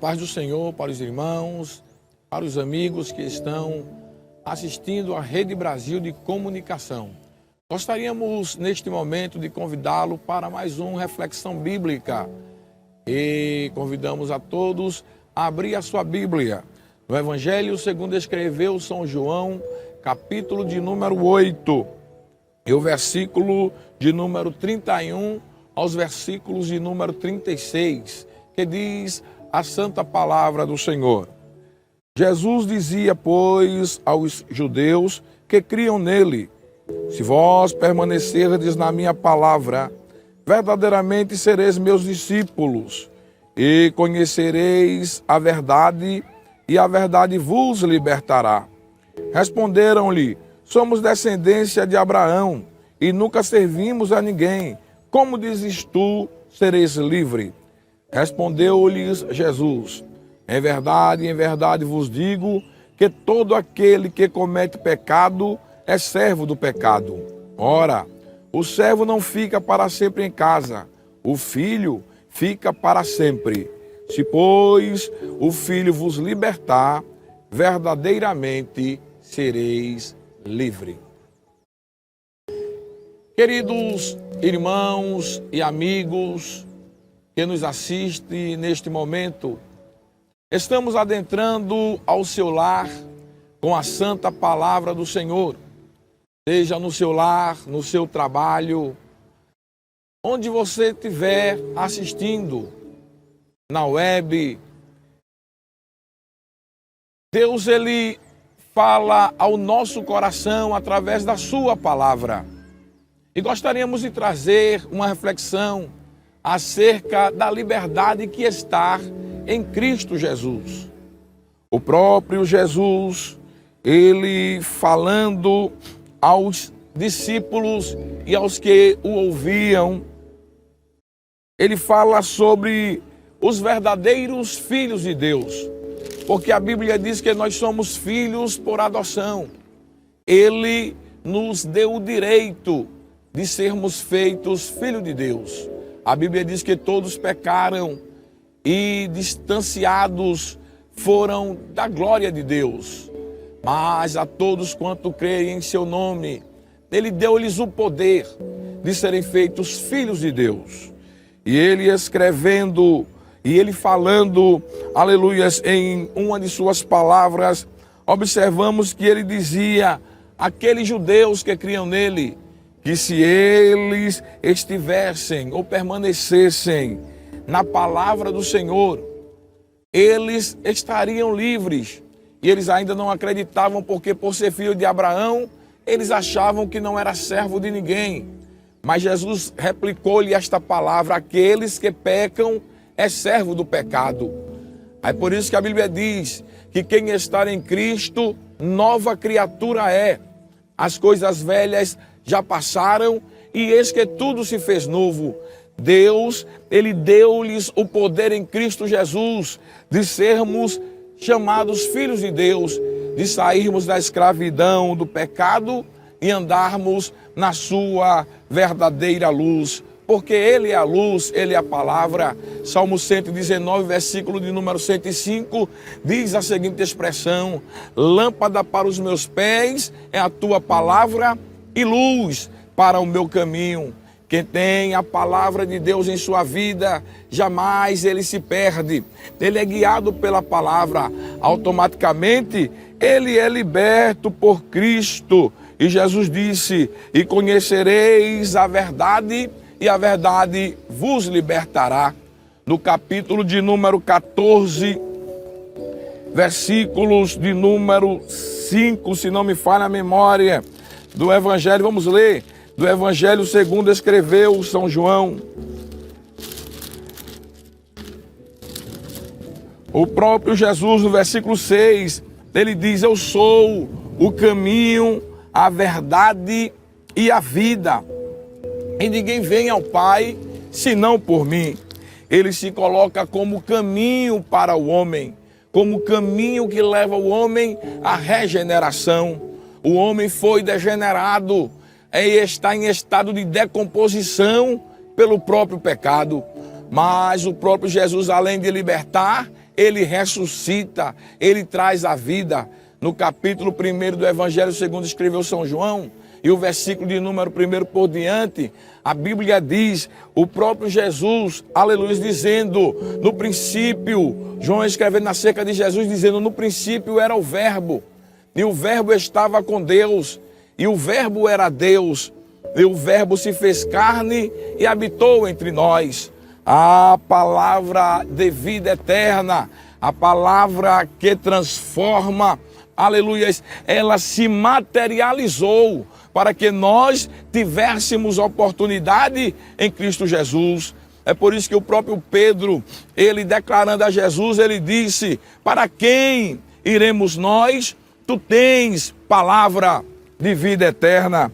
paz do Senhor para os irmãos, para os amigos que estão assistindo à Rede Brasil de Comunicação. Gostaríamos, neste momento, de convidá-lo para mais uma reflexão bíblica. E convidamos a todos a abrir a sua Bíblia no Evangelho segundo escreveu São João, capítulo de número 8, e o versículo de número 31 aos versículos de número 36, que diz a santa palavra do Senhor. Jesus dizia, pois, aos judeus que criam nele: se vós permanecerdes na minha palavra, verdadeiramente sereis meus discípulos, e conhecereis a verdade, e a verdade vos libertará. Responderam-lhe: somos descendência de Abraão, e nunca servimos a ninguém. Como dizes tu, sereis livre? Respondeu-lhes Jesus: em verdade vos digo que todo aquele que comete pecado é servo do pecado. Ora, o servo não fica para sempre em casa, o filho fica para sempre. Se, pois, o filho vos libertar, verdadeiramente sereis livre. Queridos irmãos e amigos que nos assistem neste momento, estamos adentrando ao seu lar com a santa palavra do Senhor. Seja no seu lar, no seu trabalho, onde você estiver assistindo, na web, Deus, Ele fala ao nosso coração através da sua palavra. E gostaríamos de trazer uma reflexão acerca da liberdade que está em Cristo Jesus. O próprio Jesus, ele falando aos discípulos e aos que o ouviam, ele fala sobre os verdadeiros filhos de Deus, porque a Bíblia diz que nós somos filhos por adoção. Ele nos deu o direito de sermos feitos filhos de Deus. A Bíblia diz que todos pecaram e distanciados foram da glória de Deus. Mas a todos quanto creem em seu nome, Ele deu-lhes o poder de serem feitos filhos de Deus. E Ele escrevendo, e Ele falando, aleluias, em uma de suas palavras, observamos que Ele dizia àqueles judeus que criam nele, que se eles estivessem ou permanecessem na palavra do Senhor, eles estariam livres. E eles ainda não acreditavam, porque por ser filho de Abraão, eles achavam que não era servo de ninguém. Mas Jesus replicou-lhe esta palavra: aqueles que pecam é servo do pecado. Aí por isso que a Bíblia diz que quem está em Cristo, nova criatura é. As coisas velhas já passaram e eis que tudo se fez novo. Deus, Ele deu-lhes o poder em Cristo Jesus de sermos chamados filhos de Deus, de sairmos da escravidão do pecado e andarmos na sua verdadeira luz. Porque Ele é a luz, Ele é a palavra. Salmo 119, versículo de número 105, diz a seguinte expressão: lâmpada para os meus pés é a tua palavra e luz para o meu caminho. Quem tem a palavra de Deus em sua vida, jamais ele se perde. Ele é guiado pela palavra. Automaticamente, ele é liberto por Cristo. E Jesus disse: e conhecereis a verdade, e a verdade vos libertará. No capítulo de número 14, versículos de número 5, se não me falha a memória, do Evangelho, vamos ler, do Evangelho segundo escreveu São João. O próprio Jesus, no versículo 6, ele diz: eu sou o caminho, a verdade e a vida. E ninguém vem ao Pai senão por mim. Ele se coloca como caminho para o homem, como caminho que leva o homem à regeneração. O homem foi degenerado e está em estado de decomposição pelo próprio pecado. Mas o próprio Jesus, além de libertar, ele ressuscita, ele traz a vida. No capítulo 1 do Evangelho segundo escreveu São João, e o versículo de número 1 por diante, a Bíblia diz, o próprio Jesus, aleluia, dizendo, no princípio, João escrevendo acerca de Jesus, dizendo, no princípio era o Verbo, e o Verbo estava com Deus, e o Verbo era Deus, e o Verbo se fez carne e habitou entre nós. A palavra de vida eterna, a palavra que transforma, aleluia, ela se materializou para que nós tivéssemos oportunidade em Cristo Jesus. É por isso que o próprio Pedro, ele declarando a Jesus, ele disse, para quem iremos nós? Tu tens palavra de vida eterna.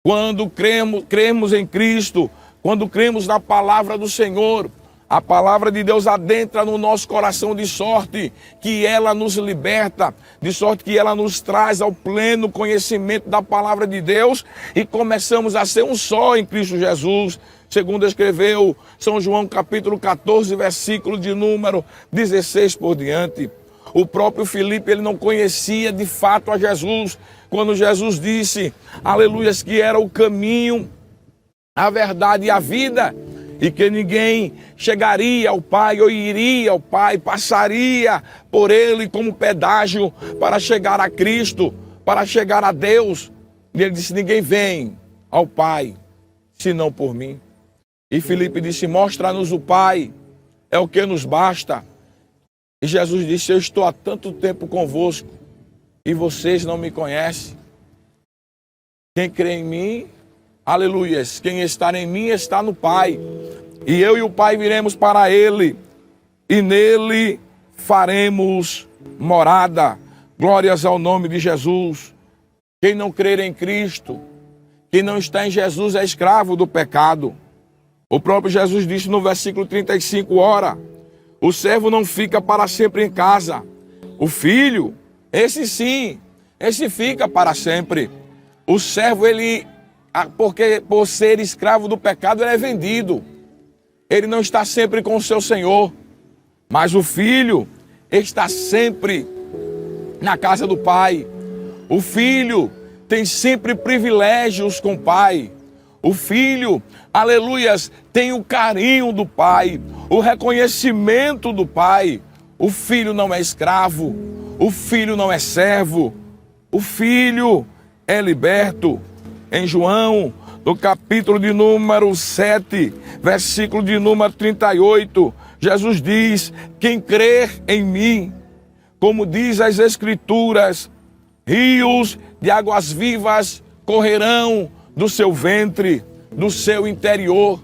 Quando cremos em Cristo, quando cremos na palavra do Senhor, a palavra de Deus adentra no nosso coração de sorte que ela nos liberta, de sorte que ela nos traz ao pleno conhecimento da palavra de Deus e começamos a ser um só em Cristo Jesus, segundo escreveu São João capítulo 14, versículo de número 16 por diante. O próprio Filipe, ele não conhecia de fato a Jesus, quando Jesus disse, aleluia, que era o caminho, a verdade e a vida, e que ninguém chegaria ao Pai ou iria ao Pai, passaria por Ele como pedágio para chegar a Cristo, para chegar a Deus. E ele disse, ninguém vem ao Pai, senão por mim. E Filipe disse, mostra-nos o Pai, é o que nos basta. E Jesus disse, eu estou há tanto tempo convosco, e vocês não me conhecem. Quem crê em mim, aleluias, quem está em mim está no Pai. E eu e o Pai viremos para Ele, e nele faremos morada. Glórias ao nome de Jesus. Quem não crer em Cristo, quem não está em Jesus é escravo do pecado. O próprio Jesus disse no versículo 35, ora, o servo não fica para sempre em casa. O filho, esse sim, esse fica para sempre. O servo, ele, porque por ser escravo do pecado, ele é vendido. Ele não está sempre com o seu Senhor. Mas o filho está sempre na casa do Pai. O filho tem sempre privilégios com o Pai. O filho, aleluias, tem o carinho do Pai, o reconhecimento do Pai. O filho não é escravo, o filho não é servo, o filho é liberto. Em João, no capítulo de número 7, versículo de número 38, Jesus diz, quem crer em mim, como diz as Escrituras, rios de águas vivas correrão do seu ventre, do seu interior.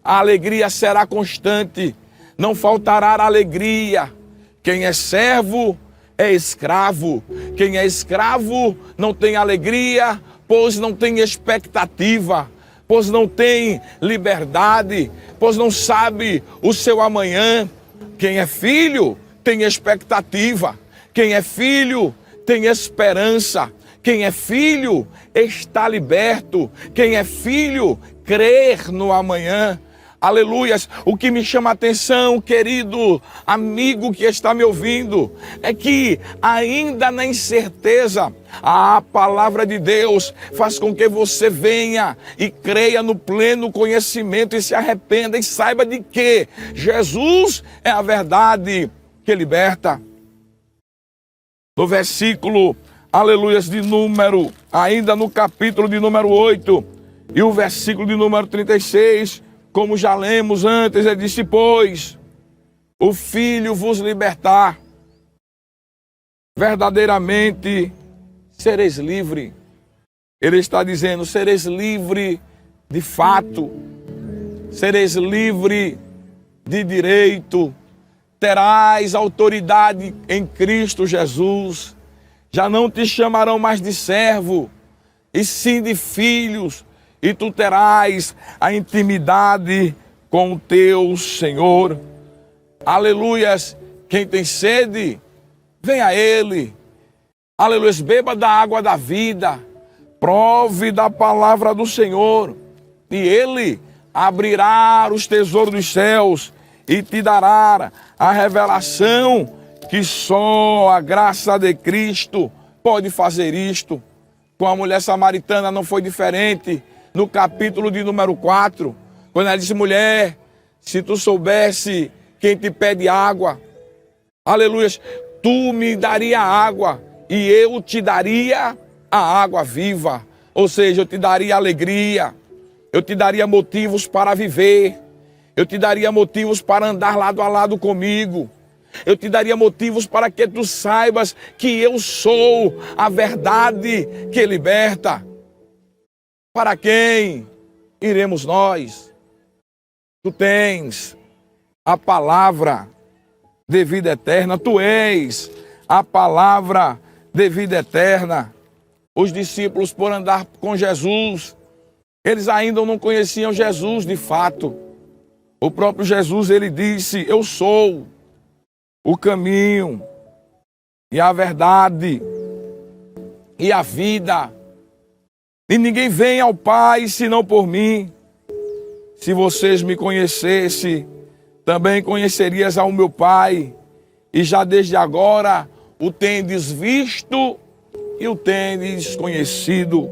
A alegria será constante, não faltará alegria. Quem é servo é escravo. Quem é escravo não tem alegria, pois não tem expectativa, pois não tem liberdade, pois não sabe o seu amanhã. Quem é filho tem expectativa. Quem é filho tem esperança. Quem é filho está liberto. Quem é filho crer no amanhã. Aleluias. O que me chama a atenção, querido amigo que está me ouvindo, é que ainda na incerteza, a palavra de Deus faz com que você venha e creia no pleno conhecimento e se arrependa e saiba de que Jesus é a verdade que liberta. No versículo, aleluias, de número, ainda no capítulo de número 8, e o versículo de número 36, como já lemos antes, ele disse, pois o Filho vos libertar, verdadeiramente sereis livre. Ele está dizendo, sereis livre de fato, sereis livre de direito, terás autoridade em Cristo Jesus. Já não te chamarão mais de servo, e sim de filhos, e tu terás a intimidade com o teu Senhor. Aleluias. Quem tem sede, vem a Ele. Aleluias. Beba da água da vida. Prove da palavra do Senhor. E Ele abrirá os tesouros dos céus e te dará a revelação que só a graça de Cristo pode fazer isto. Com a mulher samaritana não foi diferente. No capítulo de número 4, quando ela disse: mulher, se tu soubesse quem te pede água, aleluia, tu me daria água e eu te daria a água viva. Ou seja, eu te daria alegria, eu te daria motivos para viver, eu te daria motivos para andar lado a lado comigo, eu te daria motivos para que tu saibas que eu sou a verdade que liberta. Para quem iremos nós? Tu tens a palavra de vida eterna, tu és a palavra de vida eterna. Os discípulos, por andar com Jesus, eles ainda não conheciam Jesus de fato. O próprio Jesus, ele disse: eu sou o caminho e a verdade e a vida. E ninguém vem ao Pai senão por mim. Se vocês me conhecessem, também conhecerias ao meu Pai. E já desde agora o tendes visto e o tendes conhecido.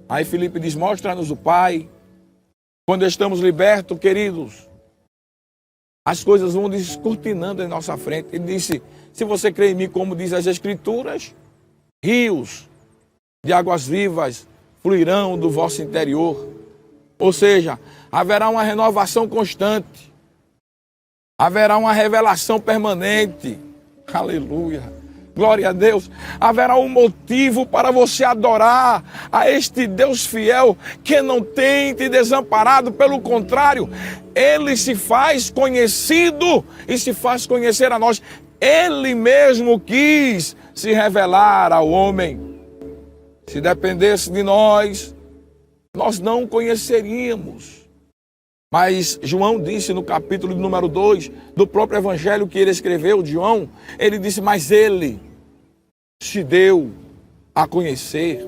Aí Filipe diz: mostra-nos o Pai. Quando estamos libertos, queridos, as coisas vão descortinando em nossa frente. Ele disse: se você crê em mim, como diz as Escrituras, rios de águas vivas fluirão do vosso interior. Ou seja, haverá uma renovação constante, haverá uma revelação permanente. Aleluia, glória a Deus. Haverá um motivo para você adorar a este Deus fiel, que não tem te desamparado. Pelo contrário, Ele se faz conhecido e se faz conhecer a nós. Ele mesmo quis se revelar ao homem. Se dependesse de nós, nós não conheceríamos. Mas João disse no capítulo número 2 do próprio evangelho que ele escreveu, de João, ele disse: mas ele se deu a conhecer.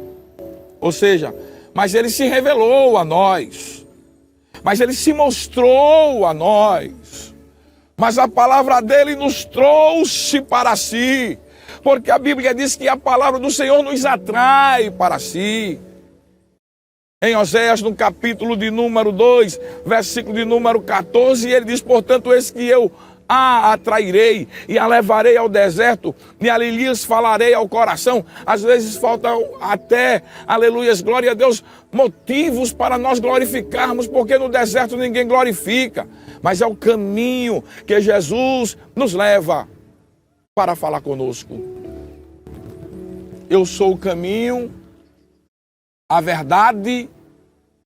Ou seja, mas ele se revelou a nós. Mas ele se mostrou a nós. Mas a palavra dele nos trouxe para si. Porque a Bíblia diz que a palavra do Senhor nos atrai para si. Em Oséias, no capítulo de número 2, versículo de número 14, ele diz: portanto, eis que eu a atrairei e a levarei ao deserto, e ali lhes falarei ao coração. Às vezes faltam até, aleluias, glória a Deus, motivos para nós glorificarmos, porque no deserto ninguém glorifica. Mas é o caminho que Jesus nos leva para falar conosco. Eu sou o caminho, a verdade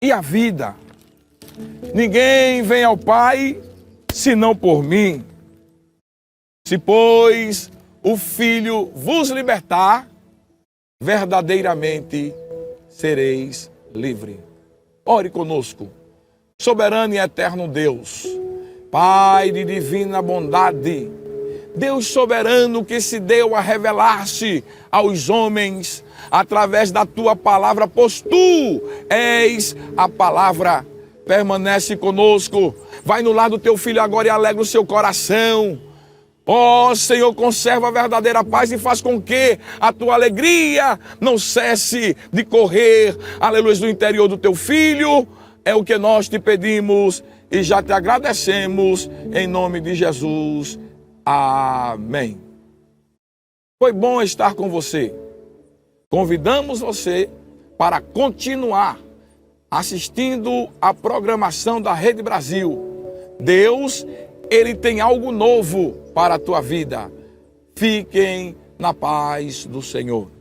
e a vida. Ninguém vem ao Pai senão por mim. Se, pois, o Filho vos libertar, verdadeiramente sereis livres. Ore conosco. Soberano e eterno Deus, Pai de divina bondade, Deus soberano que se deu a revelar-se aos homens através da tua palavra, pois tu és a palavra. Permanece conosco, vai no lar do teu filho agora e alegra o seu coração. Ó Senhor, conserva a verdadeira paz e faz com que a tua alegria não cesse de correr, aleluia, do interior do teu filho. É o que nós te pedimos e já te agradecemos em nome de Jesus. Amém. Foi bom estar com você. Convidamos você para continuar assistindo a programação da Rede Brasil. Deus, Ele tem algo novo para a tua vida. Fiquem na paz do Senhor.